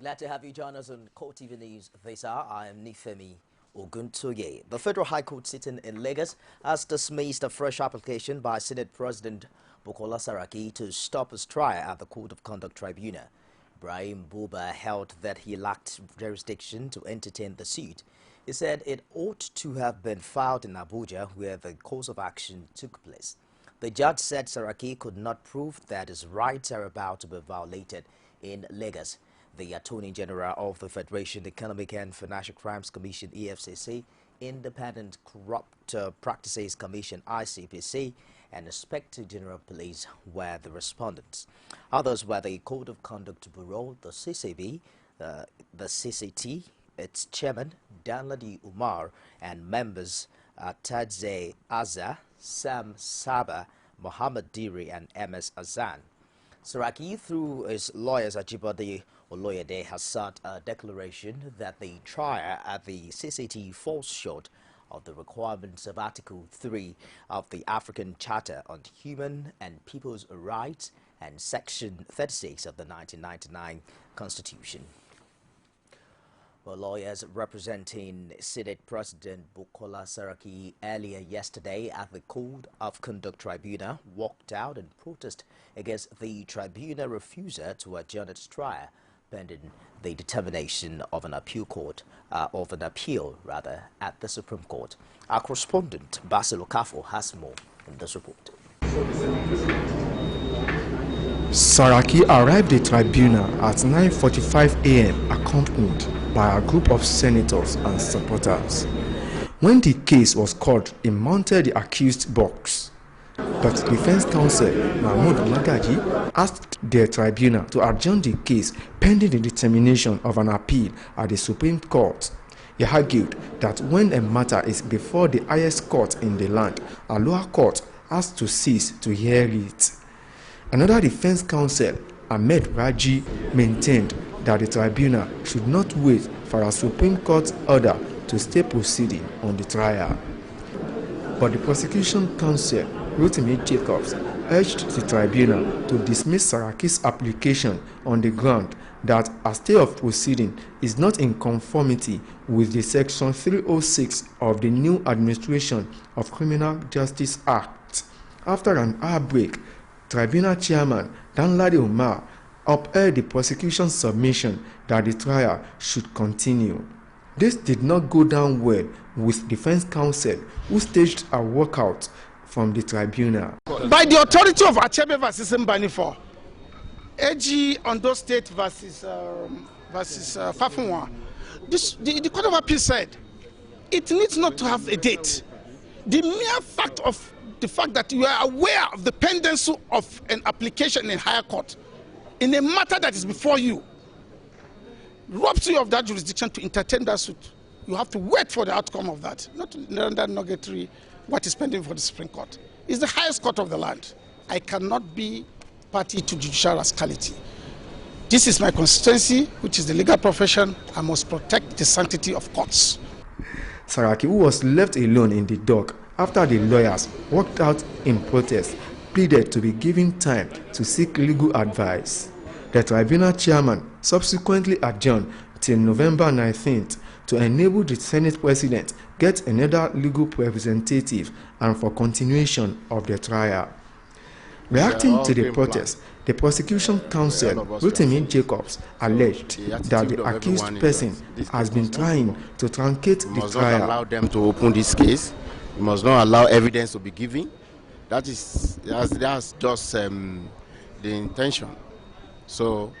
Glad to have you join us on CoreTV News this hour. I am Nifemi Oguntoye. The Federal High Court sitting in Lagos has dismissed a fresh application by Senate President Bukola Saraki to stop his trial at the Code of Conduct Tribunal. Ibrahim Buba held that he lacked jurisdiction to entertain the suit. He said it ought to have been filed in Abuja, where the course of action took place. The judge said Saraki could not prove that his rights are about to be violated in Lagos. The Attorney General of the Federation Economic and Financial Crimes Commission (EFCC), Independent Corrupt Practices Commission (ICPC), and Inspector General of Police were the respondents. Others were the Code of Conduct Bureau, the CCB, the CCT, its chairman Danladi Umar, and members Tadze Azza, Sam Saba, Mohammed Diri, and MS Azan. Saraki, through his lawyers Ajibade Oloyede, has sought a declaration that the trial at the CCT falls short of the requirements of Article 3 of the African Charter on Human and People's Rights and Section 36 of the 1999 Constitution. Well, lawyers representing Senate President Bukola Saraki earlier yesterday at the Code of Conduct Tribunal walked out in protest against the tribunal refusal to adjourn its trial pending the determination of an appeal at the Supreme Court. Our correspondent Basil Okafo has more in this report. Saraki arrived at the tribunal at 9:45 a.m. accompanied by a group of senators and supporters. When the case was called, he mounted the accused box. But defense counsel Mahmoud Magaji asked the tribunal to adjourn the case pending the determination of an appeal at the Supreme Court. He argued that when a matter is before the highest court in the land, a lower court has to cease to hear it. Another defense counsel, Ahmed Raji, maintained that the tribunal should not wait for a Supreme Court order to stay proceeding on the trial. But the prosecution counsel, Rotimi Jacobs, urged the tribunal to dismiss Saraki's application on the ground that a stay of proceeding is not in conformity with the Section 306 of the new Administration of Criminal Justice Act. After an hour break, Tribunal Chairman Danladi Umar upheld the prosecution's submission that the trial should continue. This did not go down well with defense counsel, who staged a walkout from the tribunal. By the authority of Achebe versus Mbanifo, AG Ondo State versus Fafunwa, the Court of Appeal said it needs not to have a date. The mere fact of the fact that you are aware of the pendency of an application in higher court in a matter that is before you robs you of that jurisdiction to entertain that suit. You have to wait for the outcome of that, not to render nugatory what is pending for the Supreme Court. It's the highest court of the land. I cannot be party to judicial rascality. This is my constituency, which is the legal profession. I must protect the sanctity of courts. Saraki, who was left alone in the dock after the lawyers walked out in protest, pleaded to be given time to seek legal advice. The tribunal chairman subsequently adjourned till November 19th to enable the Senate President get another legal representative and for continuation of the trial. Reacting to the protest, the prosecution counsel, Rotimi Jacobs, alleged that the accused person has been trying to truncate the trial. You must not allow them to open this case. You must not allow evidence to be given. That's just the intention. So,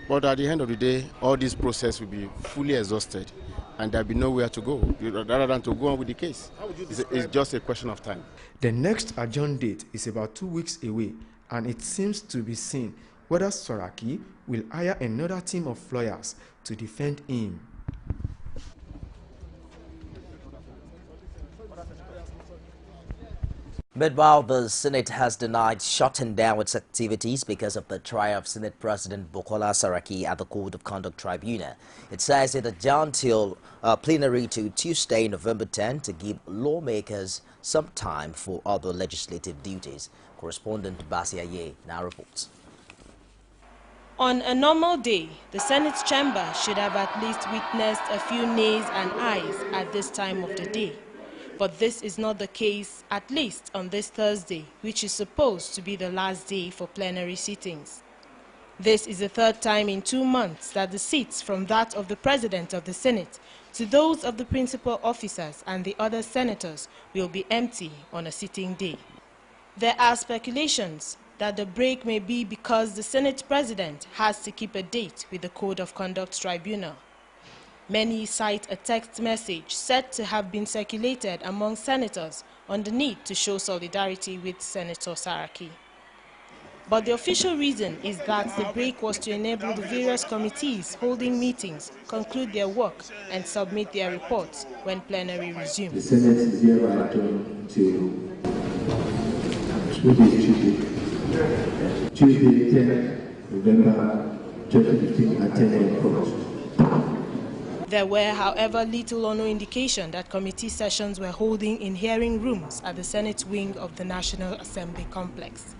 but at the end of the day, all this process will be fully exhausted and there'll be nowhere to go rather than to go on with the case. It's just a question of time. The next adjourned date is about 2 weeks away, and it seems to be seen whether Saraki will hire another team of lawyers to defend him. Meanwhile, the Senate has denied shutting down its activities because of the trial of Senate President Bukola Saraki at the Code of Conduct Tribunal. It says it adjourned till plenary to Tuesday, November 10, to give lawmakers some time for other legislative duties. Correspondent Basia Ye now reports. On a normal day, the Senate chamber should have at least witnessed a few nays and ayes at this time of the day. But this is not the case, at least on this Thursday, which is supposed to be the last day for plenary sittings. This is the third time in 2 months that the seats from that of the President of the Senate to those of the principal officers and the other senators will be empty on a sitting day. There are speculations that the break may be because the Senate President has to keep a date with the Code of Conduct Tribunal. Many cite a text message said to have been circulated among senators on the need to show solidarity with Senator Saraki. But the official reason is that the break was to enable the various committees holding meetings conclude their work and submit their reports when plenary resumes. The Senate is hereby adjourned till Tuesday, 10 November 2015 at 10 a.m. There were, however, little or no indication that committee sessions were holding in hearing rooms at the Senate wing of the National Assembly complex.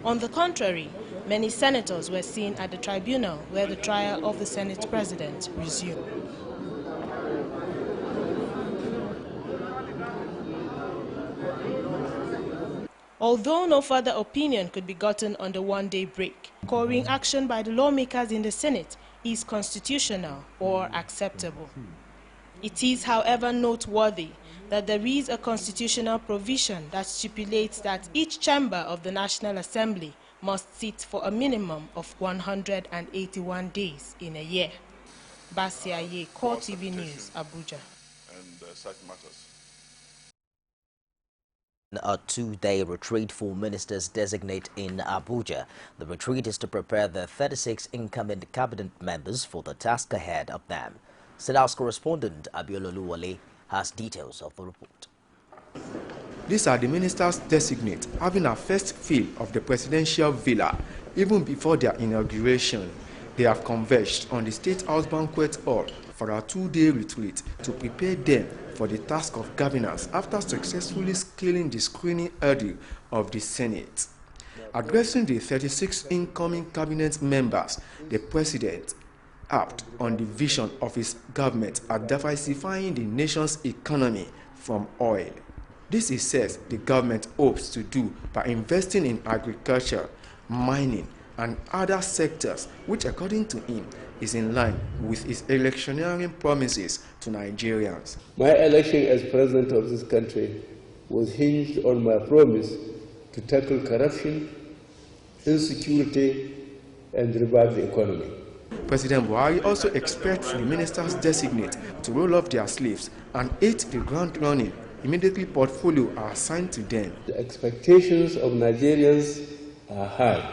On the contrary, many senators were seen at the tribunal where the trial of the Senate President resumed. Although no further opinion could be gotten on the one-day break, coring action by the lawmakers in the Senate is constitutional or acceptable. It is, however, noteworthy that there is a constitutional provision that stipulates that each chamber of the National Assembly must sit for a minimum of 181 days in a year. Basiaye, CoreTV News, Abuja. And such matters. A two-day retreat for ministers designate in Abuja. The retreat is to prepare the 36 incoming cabinet members for the task ahead of them. State House correspondent Abiola Oluwole has details of the report. These are the ministers designate having a first feel of the presidential villa even before their inauguration. They have converged on the State House banquet hall for a two-day retreat to prepare them for the task of governance after successfully scaling the screening hurdle of the Senate. Addressing the 36 incoming cabinet members, the president harped on the vision of his government at diversifying the nation's economy from oil. This, he says, the government hopes to do by investing in agriculture, mining, and other sectors, which, according to him, is in line with his electioneering promises to Nigerians. My election as president of this country was hinged on my promise to tackle corruption, insecurity, and revive the economy. President Buhari also expects the ministers designate to roll up their sleeves and hit the ground running immediately portfolio are assigned to them. The expectations of Nigerians are high.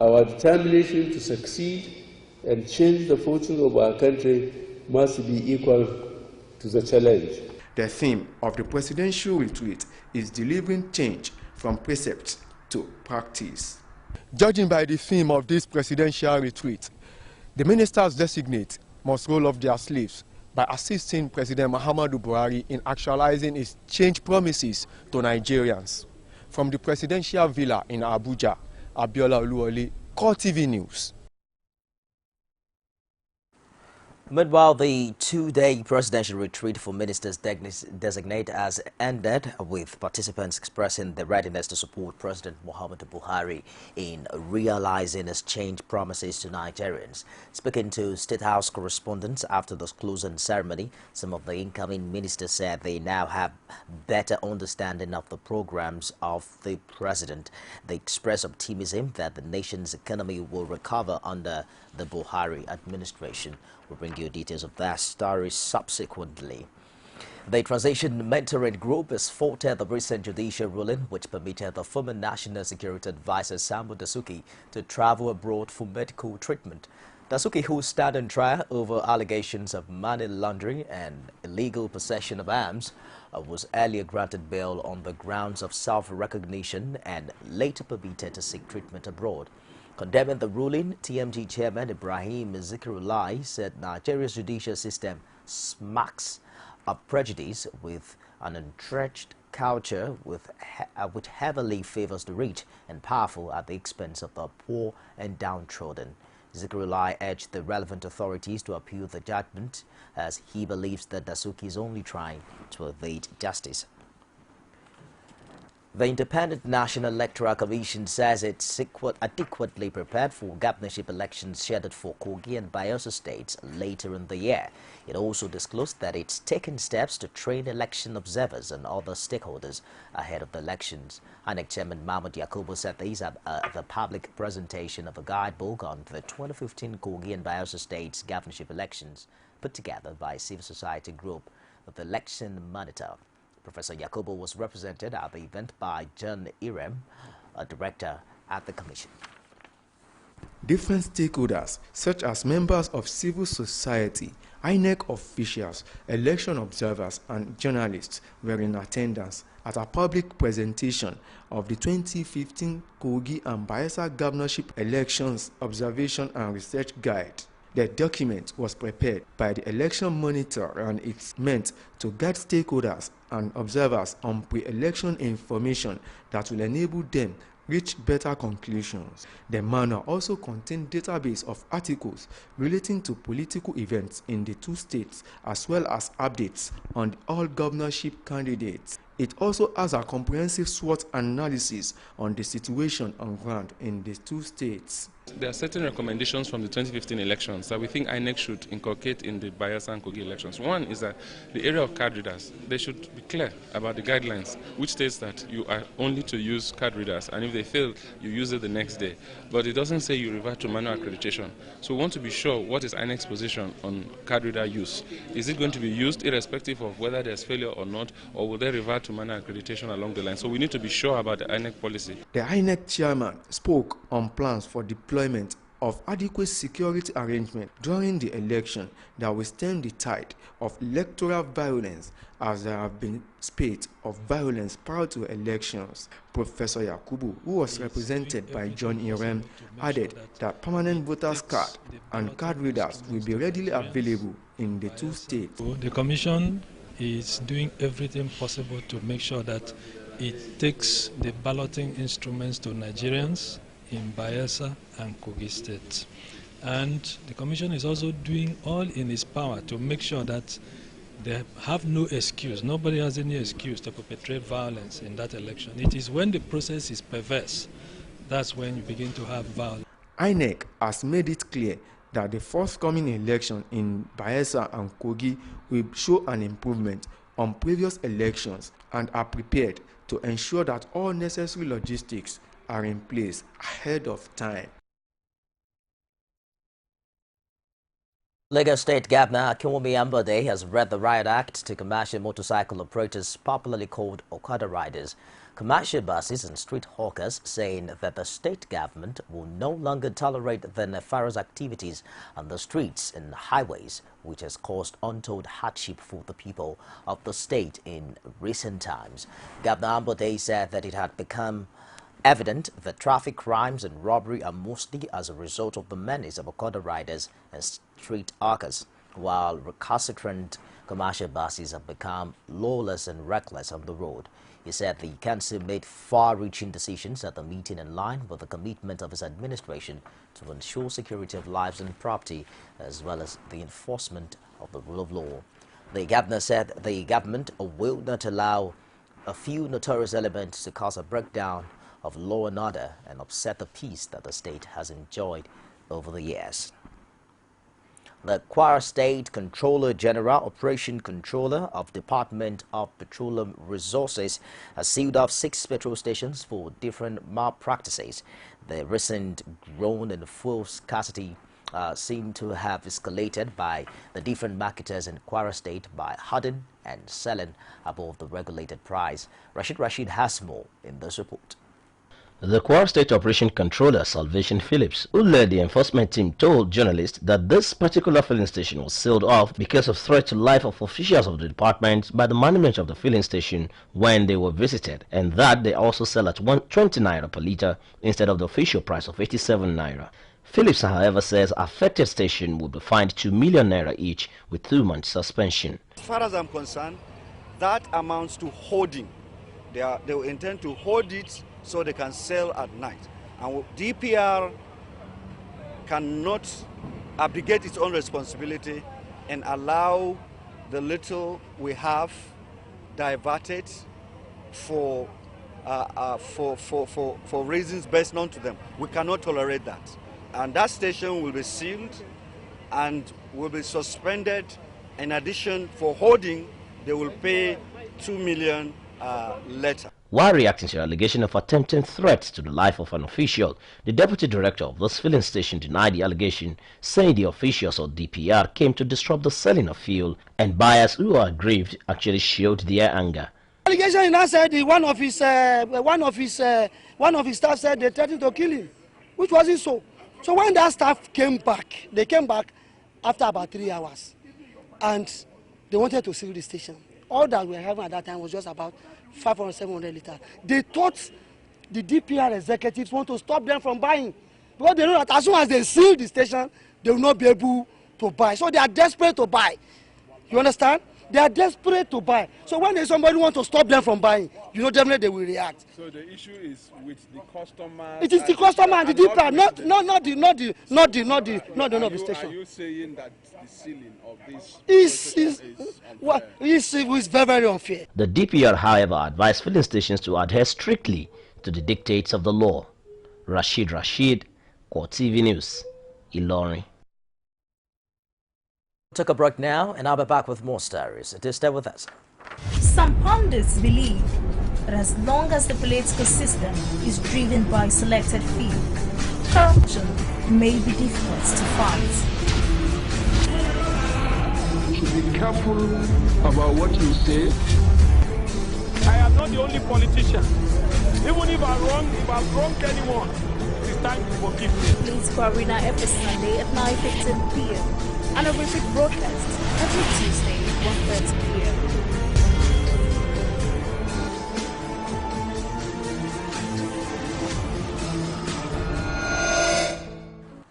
Our determination to succeed and change the fortune of our country must be equal to the challenge. The theme of the presidential retreat is delivering change from precept to practice. Judging by the theme of this presidential retreat, the ministers designate must roll up their sleeves by assisting President Muhammadu Buhari in actualizing his change promises to Nigerians. From the presidential villa in Abuja, Abiola Oluwole, CoreTV News. Meanwhile, the two-day presidential retreat for ministers designate has ended, with participants expressing their readiness to support President Muhammadu Buhari in realizing his change promises to Nigerians. Speaking to State House correspondents after the closing ceremony, some of the incoming ministers said they now have better understanding of the programs of the president. They express optimism that the nation's economy will recover under the Buhari administration. We'll bring you details of that story subsequently. The Transition Mentoring Group is faulted the recent judicial ruling which permitted the former National Security Advisor Samuel Dasuki to travel abroad for medical treatment. Dasuki, who stand on trial over allegations of money laundering and illegal possession of arms, was earlier granted bail on the grounds of self-recognition and later permitted to seek treatment abroad. Condemning the ruling, TMG Chairman Ibrahim Zikirullah said Nigeria's judicial system smacks prejudice with an entrenched culture which heavily favors the rich and powerful at the expense of the poor and downtrodden. Zikrillah urged the relevant authorities to appeal the judgment, as he believes that Dasuki is only trying to evade justice. The Independent National Electoral Commission says it's adequately prepared for governorship elections scheduled for Kogi and Bayelsa states later in the year. It also disclosed that it's taken steps to train election observers and other stakeholders ahead of the elections. INEC Chairman Mahmoud Yakubu said these at the public presentation of a guidebook on the 2015 Kogi and Bayelsa states governorship elections put together by a civil society group, the Election Monitor. Professor Yakubu was represented at the event by John Irem, a director at the commission. Different stakeholders, such as members of civil society, INEC officials, election observers, and journalists, were in attendance at a public presentation of the 2015 Kogi and Bayelsa Governorship Elections Observation and Research Guide. The document was prepared by the Election Monitor and it's meant to guide stakeholders and observers on pre-election information that will enable them reach better conclusions. The manual also contained database of articles relating to political events in the two states, as well as updates on all governorship candidates. It also has a comprehensive SWOT analysis on the situation on ground in the two states. There are certain recommendations from the 2015 elections that we think INEC should inculcate in the Bayelsa and Kogi elections. One is that the area of card readers, they should be clear about the guidelines, which states that you are only to use card readers, and if they fail, you use it the next day. But it doesn't say you revert to manual accreditation. So we want to be sure what is INEC's position on card reader use. Is it going to be used irrespective of whether there's failure or not, or will they revert to manual accreditation along the line? So we need to be sure about the INEC policy. The INEC chairman spoke on plans for deployment of adequate security arrangement during the election that will stem the tide of electoral violence, as there have been spate of violence prior to elections. Professor Yakubu, who was represented by John Irem, added that permanent voters card and card readers will be readily available in the two states. The Commission is doing everything possible to make sure that it takes the balloting instruments to Nigerians in Bayelsa and Kogi states. And the Commission is also doing all in its power to make sure that they have no excuse. Nobody has any excuse to perpetrate violence in that election. It is when the process is perverse, that's when you begin to have violence. INEC has made it clear that the forthcoming election in Bayelsa and Kogi will show an improvement on previous elections and are prepared to ensure that all necessary logistics are in place ahead of time. Lagos State Governor Akinwumi Ambode has read the Riot Act to commercial motorcycle operators, popularly called Okada riders, commercial buses and street hawkers, saying that the state government will no longer tolerate the nefarious activities on the streets and highways, which has caused untold hardship for the people of the state in recent times. Governor Ambode said that it had become evident that traffic crimes and robbery are mostly as a result of the menace of Okada riders and street hawkers, while recalcitrant commercial buses have become lawless and reckless on the road. He said the council made far-reaching decisions at the meeting in line with the commitment of his administration to ensure security of lives and property, as well as the enforcement of the rule of law. The governor said the government will not allow a few notorious elements to cause a breakdown of law and order and upset the peace that the state has enjoyed over the years. The Kwara State Controller General, Operation Controller of Department of Petroleum Resources, has sealed off 6 petrol stations for different malpractices. The recent growth in fuel scarcity seem to have escalated by the different marketers in Kwara State by hoarding and selling above the regulated price. Rashid has more in this report. The Kwara State Operation Controller, Salvation Phillips, who led the enforcement team, told journalists that this particular filling station was sealed off because of threat to life of officials of the department by the management of the filling station when they were visited, and that they also sell at 120 naira per litre instead of the official price of 87 naira. Phillips, however, says affected station will be fined 2 million naira each with 2 months suspension. As far as I'm concerned, that amounts to hoarding. They will intend to hoard it so they can sell at night. And DPR cannot abdicate its own responsibility and allow the little we have diverted for reasons best known to them. We cannot tolerate that. And that station will be sealed and will be suspended. In addition, for hoarding, they will pay 2 million later. While reacting to the allegation of attempting threats to the life of an official, the deputy director of this filling station denied the allegation, saying the officials of DPR came to disrupt the selling of fuel, and buyers who are aggrieved actually showed their anger. Allegation, he now said one of his staff said they threatened to kill him, which wasn't so. So when that staff came back, they came back after about 3 hours, and they wanted to seal the station. All that we were having at that time was just about 500, 700 liters. They thought the DPR executives want to stop them from buying, because they know that as soon as they seal the station, they will not be able to buy. So they are desperate to buy. You understand? They are desperate to buy. So when there's somebody who wants to stop them from buying, you know definitely they will react. So the issue is with the customer. It is the customer and the DPR, not the station. Are you saying that the sealing of this is very, very unfair? The DPR, however, advised filling stations to adhere strictly to the dictates of the law. Rashid, CoreTV News, Ilorin. Took a break now, and I'll be back with more stories. Stay with us. Some pundits believe that as long as the political system is driven by selected few, corruption may be difficult to fight. You should be careful about what you say. I am not the only politician. Even if I've wronged anyone, it is time to forgive me. Please for Arena every Sunday at 9:15 p.m. and a repeat broadcast every Tuesday at 1:30 p.m.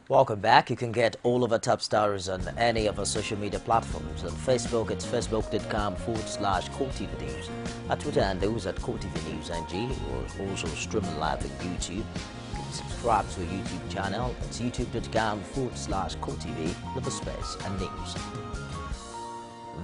Welcome back. You can get all of our top stories on any of our social media platforms. On Facebook, it's facebook.com/CoreTV News. At Twitter and those at CoreTV News NG. We're also streaming live on YouTube. You can subscribe to our YouTube channel. It's youtube.com/CoreTV, Live Space and News.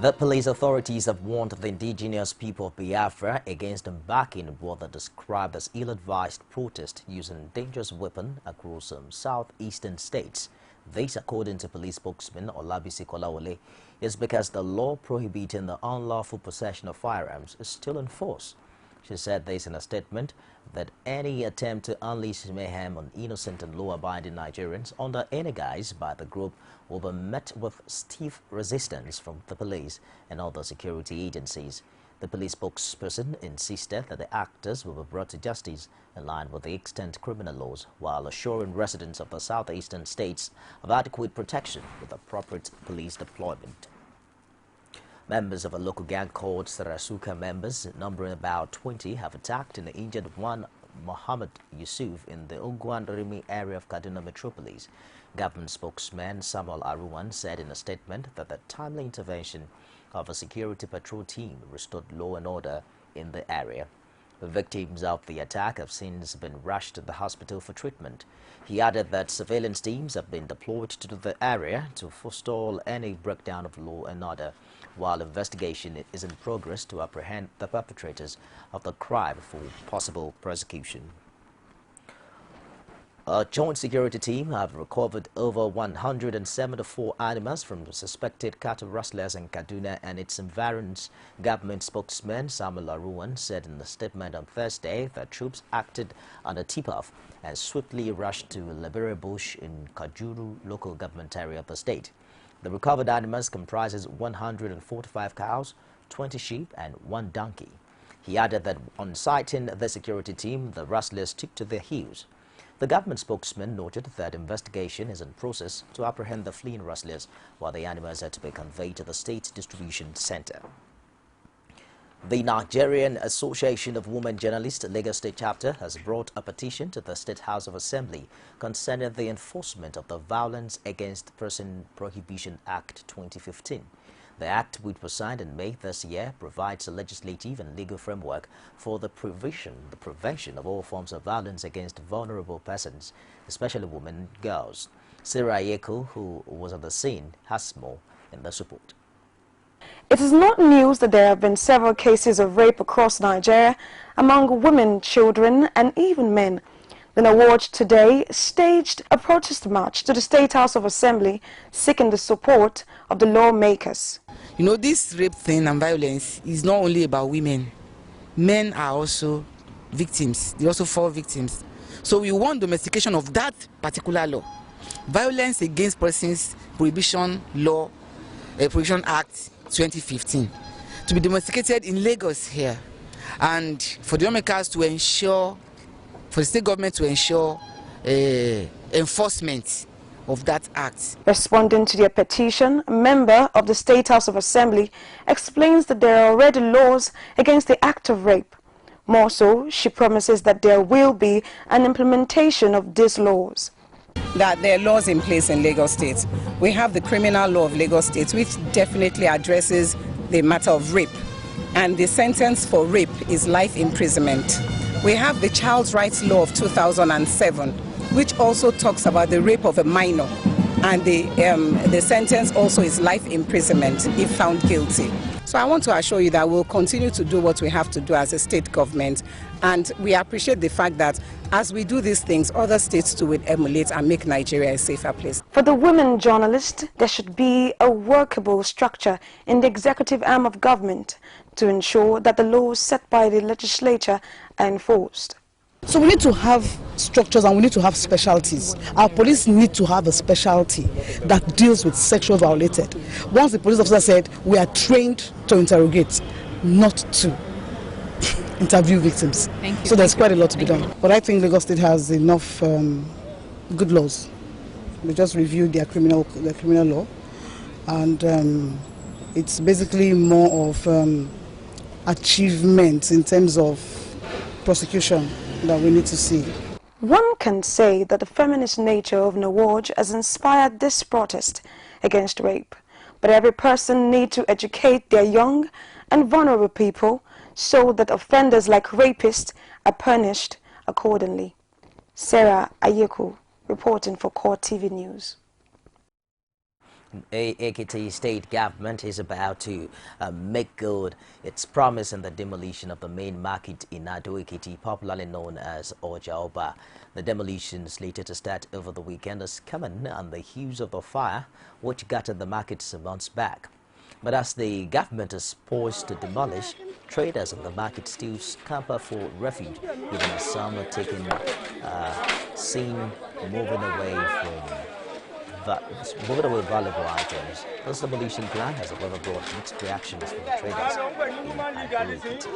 The police authorities have warned the indigenous people of Biafra against embarking in what they described as ill-advised protest using dangerous weapon across some southeastern states. This, according to police spokesman Olabisi Kolawole, is because the law prohibiting the unlawful possession of firearms is still in force. She said this in a statement that any attempt to unleash mayhem on innocent and law-abiding Nigerians under any guise by the group will be met with stiff resistance from the police and other security agencies. The police spokesperson insisted that the actors will be brought to justice in line with the extant criminal laws, while assuring residents of the southeastern states of adequate protection with appropriate police deployment. Members of a local gang called Sarasuka members, numbering about 20, have attacked and injured one Muhammad Yusuf in the Ungwan Rimi area of Kaduna metropolis. Government spokesman Samuel Aruwan said in a statement that the timely intervention of a security patrol team restored law and order in the area. The victims of the attack have since been rushed to the hospital for treatment. He added that surveillance teams have been deployed to the area to forestall any breakdown of law and order, while investigation is in progress to apprehend the perpetrators of the crime for possible prosecution. A joint security team have recovered over 174 animals from suspected cattle rustlers in Kaduna and its environs. Government spokesman Samuel Aruwan said in a statement on Thursday that troops acted on a tip-off and swiftly rushed to Liberia Bush in Kajuru local government area of the state. The recovered animals comprises 145 cows, 20 sheep and 1 donkey. He added that on sighting the security team, the rustlers took to their heels. The government spokesman noted that investigation is in process to apprehend the fleeing rustlers, while the animals are to be conveyed to the state distribution center. The Nigerian Association of Women Journalists Lagos State Chapter has brought a petition to the State House of Assembly concerning the enforcement of the Violence Against Person Prohibition Act 2015. The act, which was signed in May this year, provides a legislative and legal framework for the prevention of all forms of violence against vulnerable persons, especially women and girls. Sarah Ayeko, who was on the scene, has more in this report. It is not news that there have been several cases of rape across Nigeria among women, children, and even men. The Nawaj today staged a protest march to the State House of Assembly seeking the support of the lawmakers. You know, this rape thing and violence is not only about women. Men are also victims. They also fall victims. So we want domestication of that particular law. Violence Against Persons Prohibition Law, Prohibition Act 2015, to be domesticated in Lagos here, and for the lawmakers to ensure, for the state government to ensure enforcement of that act. Responding to their petition, a member of the State House of Assembly explains that there are already laws against the act of rape. More so, she promises that there will be an implementation of these laws. That there are laws in place in Lagos State. We have the criminal law of Lagos State, which definitely addresses the matter of rape. And the sentence for rape is life imprisonment. We have the Child Rights Law of 2007, which also talks about the rape of a minor. And the sentence also is life imprisonment if found guilty. So I want to assure you that we'll continue to do what we have to do as a state government. And we appreciate the fact that as we do these things, other states too will emulate and make Nigeria a safer place. For the women journalists, there should be a workable structure in the executive arm of government to ensure that the laws set by the legislature are enforced. So we need to have structures and we need to have specialties. Our police need to have a specialty that deals with sexual violated. Once the police officer said, we are trained to interrogate, not to interview victims. Thank you. So there's quite a lot to be done. But I think Lagos State has enough good laws. We just reviewed their criminal law, and it's basically more of achievement in terms of prosecution that we need to see. One can say that the feminist nature of Nawaj has inspired this protest against rape. But every person needs to educate their young and vulnerable people so that offenders like rapists are punished accordingly. Sarah Ayeko reporting for CoreTV News. Ekiti state government is about to make good its promise in the demolition of the main market in Ado-Ekiti, popularly known as Oja-Oba. The demolition slated to start over the weekend is coming on the heels of the fire which gutted the market some months back. But as the government is poised to demolish, traders in the market still scamper for refuge, even some are seen moving away valuable items. This demolition plan has however brought mixed reactions from the traders in Ado-Ekiti.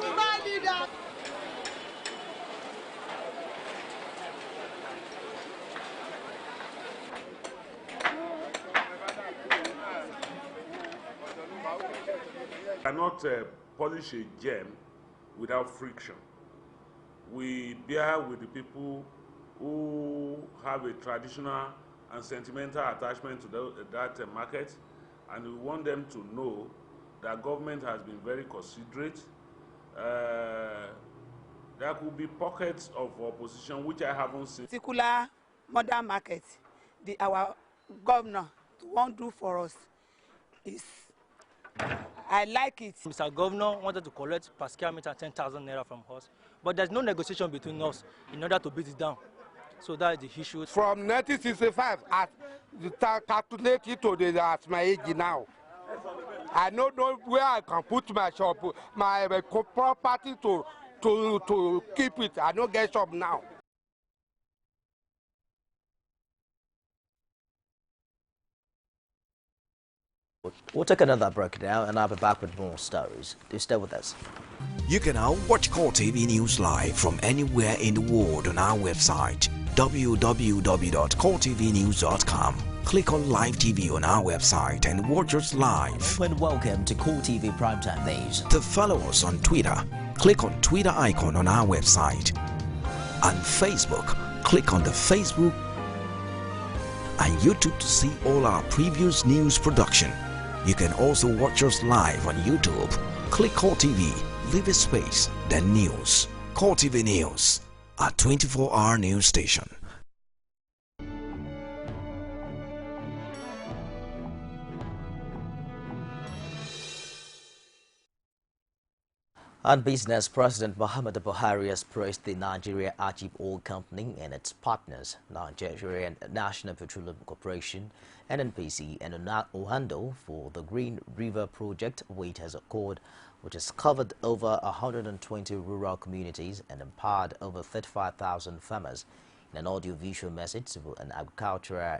Cannot polish a gem without friction. We bear with the people who have a traditional and sentimental attachment to that market, and we want them to know that government has been very considerate. There could be pockets of opposition which I haven't seen. Particular modern market, our governor won't do for us is, I like it. Mr. Governor wanted to collect per square meter 10,000 naira from us, but there's no negotiation between us in order to beat it down. So that is the issue. From 1965, you calculate it to at my age now. I don't know where I can put my shop, my property to keep it. I don't get shop now. We'll take another break now and I'll be back with more stories. Do stay with us. You can now watch CoreTV News live from anywhere in the world on our website www.coretvnews.com. Click on Live TV on our website and watch us live. And welcome to CoreTV Primetime News. To follow us on Twitter, click on Twitter icon on our website. On Facebook, click on the Facebook and YouTube to see all our previous news production. You can also watch us live on YouTube. Click CoreTV, leave a space, then News. CoreTV News, a 24-hour news station. On business, President Muhammadu Buhari has praised the Nigeria Ajib Oil Company and its partners, Nigerian National Petroleum Corporation, NNPC, and Ohando for the Green River Project, which has occurred, which has covered over 120 rural communities and empowered over 35,000 farmers. In an audio-visual message to an agricultural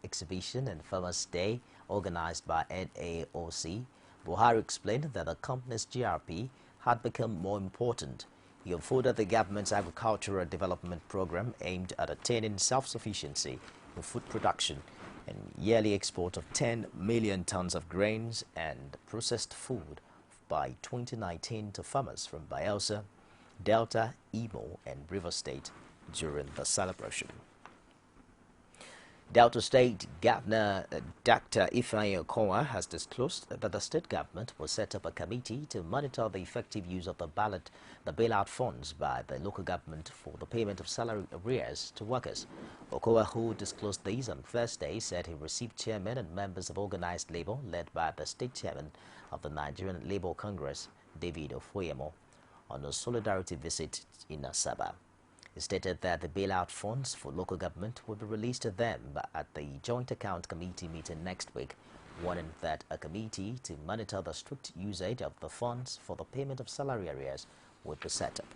exhibition and Farmers' Day organized by NAOC, Buhari explained that the company's GRP had become more important. He unfolded the government's agricultural development program aimed at attaining self-sufficiency in food production and yearly export of 10 million tons of grains and processed food by 2019 to farmers from Bayelsa, Delta, Imo, and River State during the celebration. Delta State Governor Dr. Ifeanyi Okowa has disclosed that the state government will set up a committee to monitor the effective use of the bailout funds by the local government for the payment of salary arrears to workers. Okowa, who disclosed these on Thursday, said he received chairmen and members of organized labor led by the state chairman of the Nigerian Labour Congress, David Ofoyemo, on a solidarity visit in Asaba. He stated that the bailout funds for local government will be released to them at the Joint Account Committee meeting next week, warning that a committee to monitor the strict usage of the funds for the payment of salary arrears would be set up.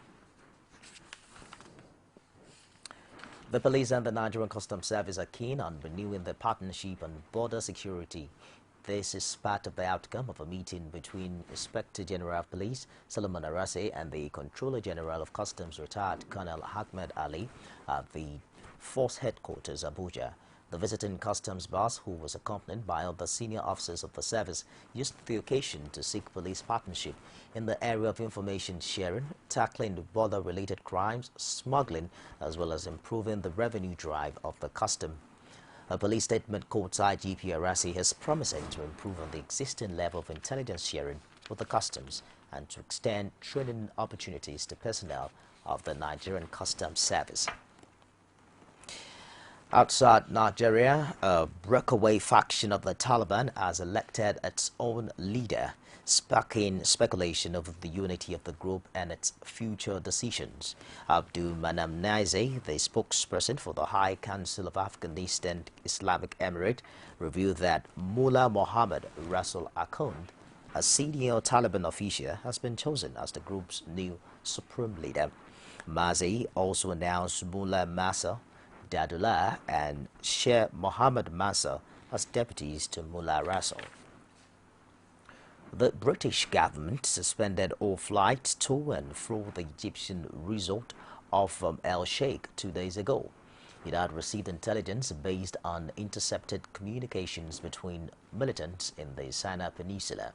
The police and the Nigerian Customs Service are keen on renewing their partnership on border security. This is part of the outcome of a meeting between Inspector General of Police Solomon Arase and the Controller General of Customs retired Colonel Ahmed Ali at the Force Headquarters, Abuja. The visiting customs boss, who was accompanied by other senior officers of the service, used the occasion to seek police partnership in the area of information sharing, tackling border-related crimes, smuggling, as well as improving the revenue drive of the custom. A police statement quotes IGP Arasi as promising to improve on the existing level of intelligence sharing with the customs and to extend training opportunities to personnel of the Nigerian Customs Service. Outside Nigeria, a breakaway faction of the Taliban has elected its own leader, sparking speculation over the unity of the group and its future decisions. Abdul Manam Niazi, the spokesperson for the High Council of Afghanistan Islamic Emirate, revealed that Mullah Mohammad Rasul Akhund, a senior Taliban official, has been chosen as the group's new supreme leader. Mazi also announced Mullah Masa Dadullah and Sheikh Mohammed Masa as deputies to Mullah Rasul. The British government suspended all flights to and from the Egyptian resort of El Sheikh 2 days ago. It had received intelligence based on intercepted communications between militants in the Sinai Peninsula.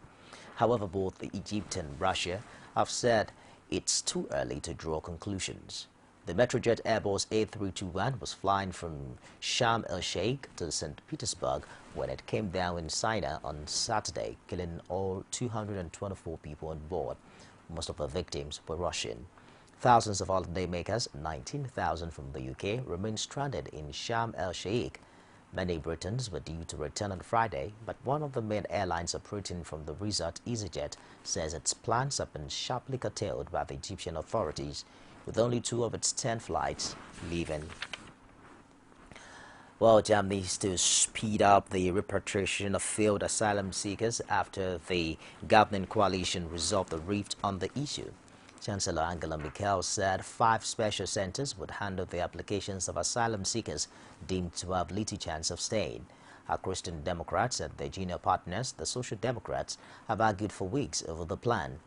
However, both Egypt and Russia have said it's too early to draw conclusions. The Metrojet Airbus A321 was flying from Sharm el-Sheikh to St. Petersburg when it came down in Sinai on Saturday, killing all 224 people on board. Most of the victims were Russian. Thousands of holidaymakers, 19,000 from the UK, remain stranded in Sharm el-Sheikh. Many Britons were due to return on Friday, but one of the main airlines operating from the resort, EasyJet, says its plans have been sharply curtailed by the Egyptian authorities, with only 2 of its 10 flights leaving. Well, Germany is to speed up the repatriation of failed asylum seekers after the governing coalition resolved the rift on the issue. Chancellor Angela Merkel said 5 special centers would handle the applications of asylum seekers deemed to have little chance of staying. Our Christian Democrats and their junior partners, the Social Democrats, have argued for weeks over the plan.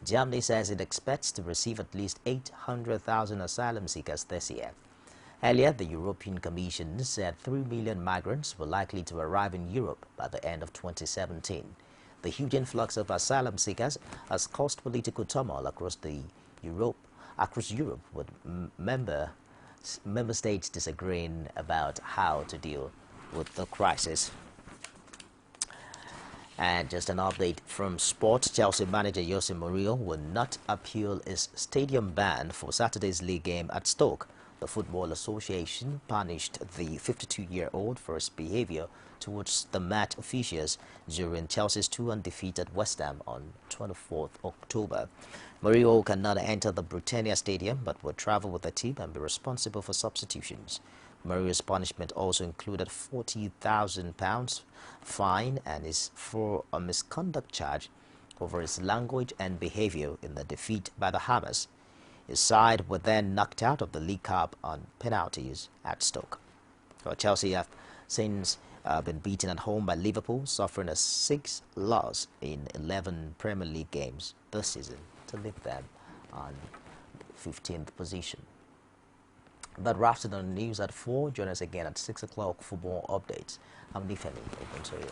Germany says it expects to receive at least 800,000 asylum seekers this year. Earlier, the European Commission said 3 million migrants were likely to arrive in Europe by the end of 2017. The huge influx of asylum seekers has caused political turmoil across Europe, with member states disagreeing about how to deal with the crisis. And just an update from sport, Chelsea manager Jose Mourinho will not appeal his stadium ban for Saturday's league game at Stoke. The Football Association punished the 52-year-old for his behavior towards the match officials during Chelsea's 2-1 at West Ham on 24th October. Mourinho cannot enter the Britannia Stadium but will travel with the team and be responsible for substitutions. Mourinho's punishment also included £40,000 fine and is for a misconduct charge over his language and behavior in the defeat by the Hammers. His side were then knocked out of the League Cup on penalties at Stoke. Well, Chelsea have since been beaten at home by Liverpool, suffering a 6 loss in 11 Premier League games this season to leave them on 15th position. That wraps it on the news at 4. Join us again at 6 o'clock for more updates. I'm Nifemi. Open to you.